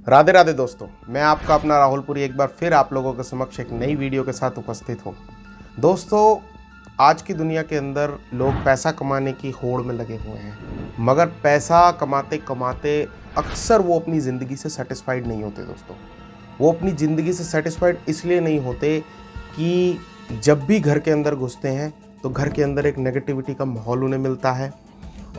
राधे राधे दोस्तों, मैं आपका अपना राहुलपुरी एक बार फिर आप लोगों के समक्ष एक नई वीडियो के साथ उपस्थित हूँ। दोस्तों, आज की दुनिया के अंदर लोग पैसा कमाने की होड़ में लगे हुए हैं, मगर पैसा कमाते कमाते अक्सर वो अपनी ज़िंदगी से सेटिस्फाइड नहीं होते। दोस्तों, वो अपनी ज़िंदगी से सेटिस्फाइड इसलिए नहीं होते कि जब भी घर के अंदर घुसते हैं तो घर के अंदर एक नेगेटिविटी का माहौल उन्हें मिलता है,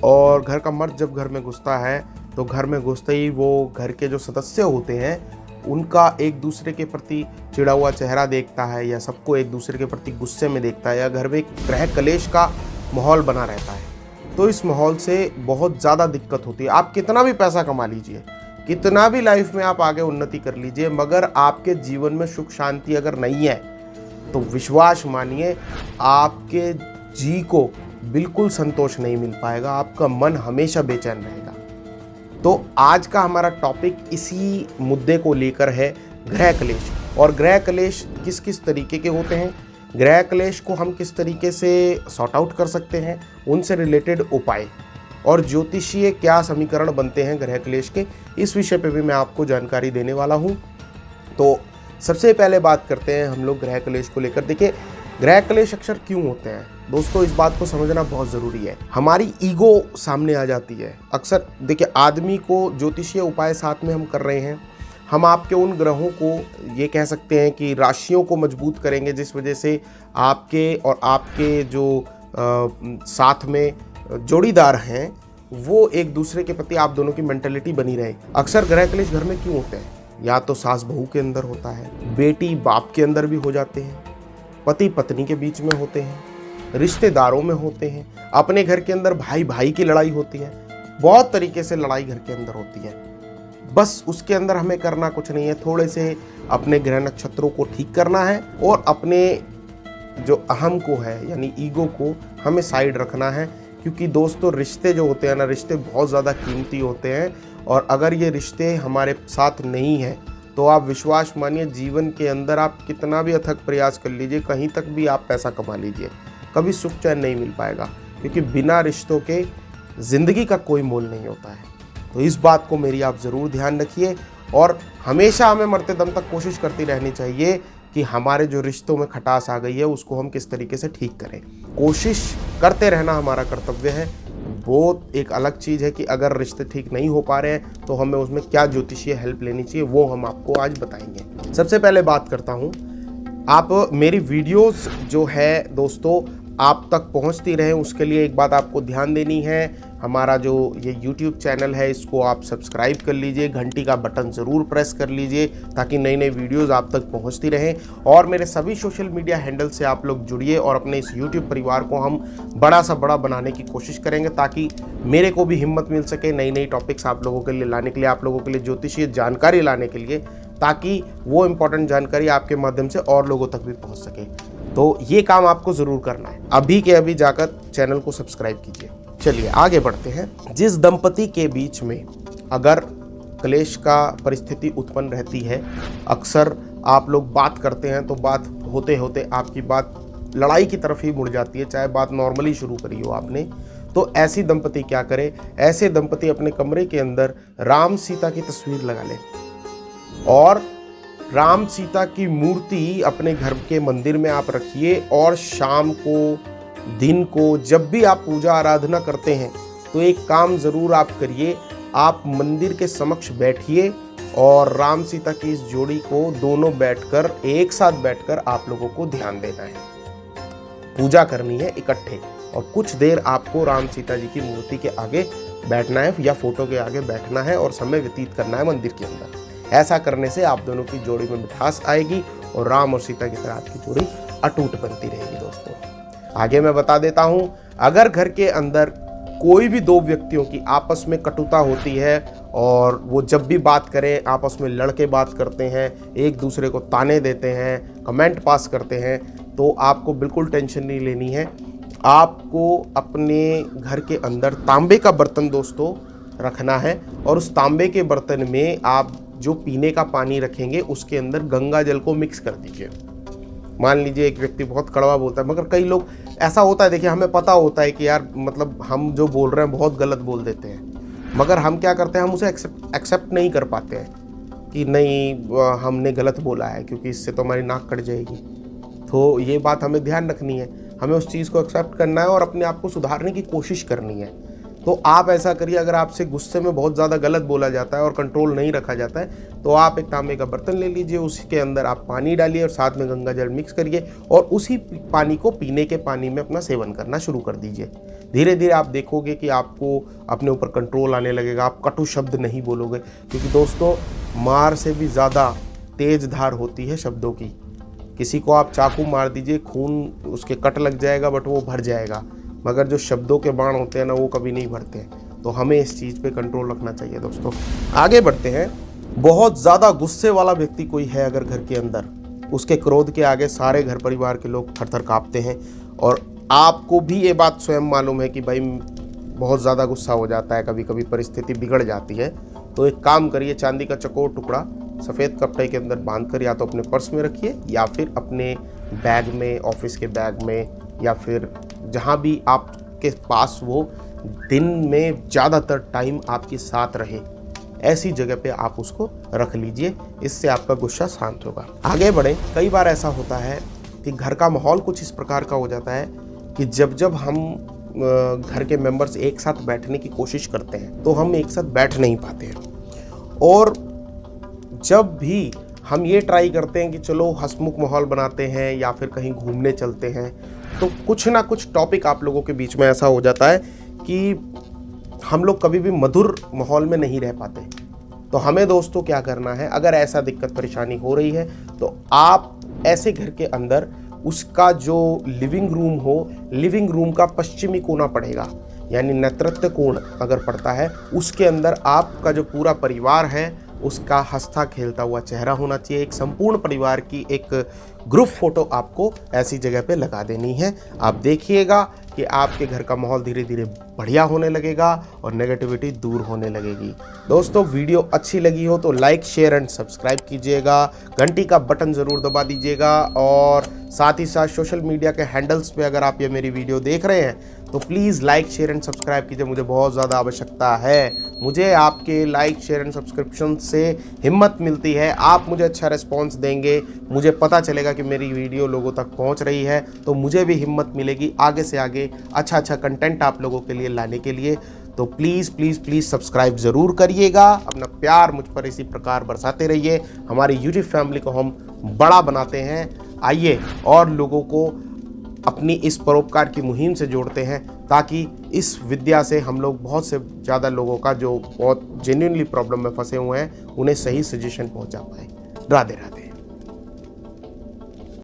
और घर का मर्द जब घर में घुसता है तो घर में घुसते ही वो घर के जो सदस्य होते हैं उनका एक दूसरे के प्रति चिढ़ा हुआ चेहरा देखता है, या सबको एक दूसरे के प्रति गुस्से में देखता है, या घर में एक गृह कलेश का माहौल बना रहता है। तो इस माहौल से बहुत ज़्यादा दिक्कत होती है। आप कितना भी पैसा कमा लीजिए, कितना भी लाइफ में आप आगे उन्नति कर लीजिए, मगर आपके जीवन में सुख शांति अगर नहीं है तो विश्वास मानिए आपके जी को बिल्कुल संतोष नहीं मिल पाएगा। आपका मन हमेशा बेचैन रहेगा। तो आज का हमारा टॉपिक इसी मुद्दे को लेकर है, गृह कलेश। और गृह कलेश किस किस तरीके के होते हैं, गृह कलेश को हम किस तरीके से सॉर्ट आउट कर सकते हैं, उनसे रिलेटेड उपाय और ज्योतिषीय क्या समीकरण बनते हैं गृह कलेश के, इस विषय पे भी मैं आपको जानकारी देने वाला हूँ। तो सबसे पहले बात करते हैं हम लोग गृह कलेश को लेकर। देखिए, गृह कलेश अक्सर क्यों होते हैं दोस्तों, इस बात को समझना बहुत ज़रूरी है। हमारी ईगो सामने आ जाती है अक्सर। देखिए, आदमी को ज्योतिषीय उपाय साथ में हम कर रहे हैं, हम आपके उन ग्रहों को, ये कह सकते हैं कि राशियों को मजबूत करेंगे, जिस वजह से आपके और आपके जो साथ में जोड़ीदार हैं वो एक दूसरे के प्रति आप दोनों की मेंटेलिटी बनी रहे। अक्सर गृह कलेश घर में क्यों होते हैं, या तो सास बहू के अंदर होता है, बेटी बाप के अंदर भी हो जाते हैं, पति पत्नी के बीच में होते हैं, रिश्तेदारों में होते हैं, अपने घर के अंदर भाई भाई की लड़ाई होती है। बहुत तरीके से लड़ाई घर के अंदर होती है। बस उसके अंदर हमें करना कुछ नहीं है, थोड़े से अपने ग्रह नक्षत्रों को ठीक करना है और अपने जो अहम को है यानी ईगो को हमें साइड रखना है। क्योंकि दोस्तों, रिश्ते जो होते हैं ना, रिश्ते बहुत ज़्यादा कीमती होते हैं, और अगर ये रिश्ते हमारे साथ नहीं है तो आप विश्वास मानिए, जीवन के अंदर आप कितना भी अथक प्रयास कर लीजिए, कहीं तक भी आप पैसा कमा लीजिए, कभी सुख चैन नहीं मिल पाएगा। क्योंकि बिना रिश्तों के ज़िंदगी का कोई मोल नहीं होता है। तो इस बात को मेरी आप ज़रूर ध्यान रखिए, और हमेशा हमें मरते दम तक कोशिश करती रहनी चाहिए कि हमारे जो रिश्तों में खटास आ गई है उसको हम किस तरीके से ठीक करें। कोशिश करते रहना हमारा कर्तव्य है। वो एक अलग चीज़ है कि अगर रिश्ते ठीक नहीं हो पा रहे हैं तो हमें उसमें क्या ज्योतिषीय हेल्प लेनी चाहिए, वो हम आपको आज बताएंगे। सबसे पहले बात करता हूँ, आप मेरी वीडियोस जो है दोस्तों आप तक पहुंचती रहे, उसके लिए एक बात आपको ध्यान देनी है। हमारा जो ये YouTube चैनल है इसको आप सब्सक्राइब कर लीजिए, घंटी का बटन ज़रूर प्रेस कर लीजिए ताकि नई नई वीडियोस आप तक पहुंचती रहें। और मेरे सभी सोशल मीडिया हैंडल से आप लोग जुड़िए, और अपने इस YouTube परिवार को हम बड़ा सा बड़ा बनाने की कोशिश करेंगे, ताकि मेरे को भी हिम्मत मिल सके नई नई टॉपिक्स आप लोगों के लिए लाने के लिए, आप लोगों के लिए ज्योतिषीय जानकारी लाने के लिए, ताकि वो इम्पोर्टेंट जानकारी आपके माध्यम से और लोगों तक भी पहुँच सके। तो ये काम आपको ज़रूर करना है। अभी के अभी जाकर चैनल को सब्सक्राइब कीजिए। चलिए आगे बढ़ते हैं। जिस दंपति के बीच में अगर क्लेश का परिस्थिति उत्पन्न रहती है, अक्सर आप लोग बात करते हैं तो बात होते होते आपकी बात लड़ाई की तरफ ही मुड़ जाती है, चाहे बात नॉर्मली शुरू करी हो आपने। तो ऐसी दंपति क्या करे, ऐसे दंपति अपने कमरे के अंदर राम सीता की तस्वीर लगा ले, और राम सीता की मूर्ति अपने घर के मंदिर में आप रखिए, और शाम को, दिन को, जब भी आप पूजा आराधना करते हैं तो एक काम ज़रूर आप करिए, आप मंदिर के समक्ष बैठिए और राम सीता की इस जोड़ी को दोनों बैठकर, एक साथ बैठकर आप लोगों को ध्यान देना है, पूजा करनी है इकट्ठे, और कुछ देर आपको राम सीता जी की मूर्ति के आगे बैठना है या फोटो के आगे बैठना है और समय व्यतीत करना है मंदिर के अंदर। ऐसा करने से आप दोनों की जोड़ी में मिठास आएगी और राम और सीता की तरह आपकी जोड़ी अटूट बनती रहेगी। दोस्तों, आगे मैं बता देता हूं, अगर घर के अंदर कोई भी दो व्यक्तियों की आपस में कटुता होती है और वो जब भी बात करें आपस में लड़ के बात करते हैं, एक दूसरे को ताने देते हैं, कमेंट पास करते हैं, तो आपको बिल्कुल टेंशन नहीं लेनी है। आपको अपने घर के अंदर तांबे का बर्तन दोस्तों रखना है, और उस तांबे के बर्तन में आप जो पीने का पानी रखेंगे उसके अंदर गंगा जल को मिक्स कर दीजिए। मान लीजिए एक व्यक्ति बहुत कड़वा बोलता है, मगर कई लोग ऐसा होता है, देखिए हमें पता होता है कि यार मतलब हम जो बोल रहे हैं बहुत गलत बोल देते हैं, मगर हम क्या करते हैं, हम उसे एक्सेप्ट नहीं कर पाते हैं। कि नहीं हमने गलत बोला है क्योंकि इससे तो हमारी नाक कट जाएगी। तो ये बात हमें ध्यान रखनी है, हमें उस चीज़ को एक्सेप्ट करना है और अपने आप को सुधारने की कोशिश करनी है। तो आप ऐसा करिए, अगर आपसे गुस्से में बहुत ज़्यादा गलत बोला जाता है और कंट्रोल नहीं रखा जाता है तो आप एक तांबे का बर्तन ले लीजिए, उसके अंदर आप पानी डालिए और साथ में गंगा जल मिक्स करिए और उसी पानी को पीने के पानी में अपना सेवन करना शुरू कर दीजिए। धीरे धीरे आप देखोगे कि आपको अपने ऊपर कंट्रोल आने लगेगा, आप कटु शब्द नहीं बोलोगे, क्योंकि दोस्तों मार से भी ज़्यादा तेज धार होती है शब्दों की। किसी को आप चाकू मार दीजिए, खून उसके कट लग जाएगा बट वो भर जाएगा, मगर जो शब्दों के बाण होते हैं ना वो कभी नहीं भरते। तो हमें इस चीज़ पे कंट्रोल रखना चाहिए दोस्तों। आगे बढ़ते हैं। बहुत ज़्यादा गुस्से वाला व्यक्ति कोई है अगर घर के अंदर, उसके क्रोध के आगे सारे घर परिवार के लोग थर-थर काँपते हैं और आपको भी ये बात स्वयं मालूम है कि भाई बहुत ज़्यादा गुस्सा हो जाता है, कभी कभी परिस्थिति बिगड़ जाती है। तो एक काम करिए, चांदी का चकोर टुकड़ा सफ़ेद कपड़े के अंदर बांधकर या तो अपने पर्स में रखिए या फिर अपने बैग में, ऑफिस के बैग में, या फिर जहाँ भी आपके पास वो दिन में ज़्यादातर टाइम आपके साथ रहे, ऐसी जगह पे आप उसको रख लीजिए। इससे आपका गुस्सा शांत होगा। आगे बढ़ें। कई बार ऐसा होता है कि घर का माहौल कुछ इस प्रकार का हो जाता है कि जब जब हम घर के मेंबर्स एक साथ बैठने की कोशिश करते हैं तो हम एक साथ बैठ नहीं पाते हैं, और जब भी हम ये ट्राई करते हैं कि चलो हंसमुख माहौल बनाते हैं या फिर कहीं घूमने चलते हैं, तो कुछ ना कुछ टॉपिक आप लोगों के बीच में ऐसा हो जाता है कि हम लोग कभी भी मधुर माहौल में नहीं रह पाते। तो हमें दोस्तों क्या करना है, अगर ऐसा दिक्कत परेशानी हो रही है तो आप ऐसे घर के अंदर उसका जो लिविंग रूम हो, लिविंग रूम का पश्चिमी कोना पड़ेगा, यानी नेतृत्व कोण अगर पड़ता है, उसके अंदर आपका जो पूरा परिवार है उसका हंसता खेलता हुआ चेहरा होना चाहिए। एक संपूर्ण परिवार की एक ग्रुप फोटो आपको ऐसी जगह पे लगा देनी है। आप देखिएगा कि आपके घर का माहौल धीरे धीरे बढ़िया होने लगेगा और नेगेटिविटी दूर होने लगेगी। दोस्तों वीडियो अच्छी लगी हो तो लाइक, शेयर एंड सब्सक्राइब कीजिएगा, घंटी का बटन ज़रूर दबा दीजिएगा, और साथ ही साथ सोशल मीडिया के हैंडल्स पे अगर आप ये मेरी वीडियो देख रहे हैं तो please like, share and subscribe कीजिए। मुझे बहुत ज़्यादा आवश्यकता है, मुझे आपके लाइक, शेयर एंड सब्सक्रिप्शन से हिम्मत मिलती है। आप मुझे अच्छा रिस्पॉन्स देंगे, मुझे पता चलेगा कि मेरी वीडियो लोगों तक पहुंच रही है, तो मुझे भी हिम्मत मिलेगी आगे से आगे अच्छा कंटेंट आप लोगों के लिए लाने के लिए। तो प्लीज़ प्लीज़ प्लीज़ सब्सक्राइब ज़रूर करिएगा, अपना प्यार मुझ पर इसी प्रकार बरसाते रहिए। हमारी यूट्यूब फैमिली को हम बड़ा बनाते हैं। आइए और लोगों को अपनी इस परोपकार की मुहिम से जोड़ते हैं, ताकि इस विद्या से हम लोग बहुत से ज़्यादा लोगों का जो बहुत जेन्युइनली प्रॉब्लम में फंसे हुए हैं उन्हें सही सजेशन पहुंचा पाए। राधे राधे।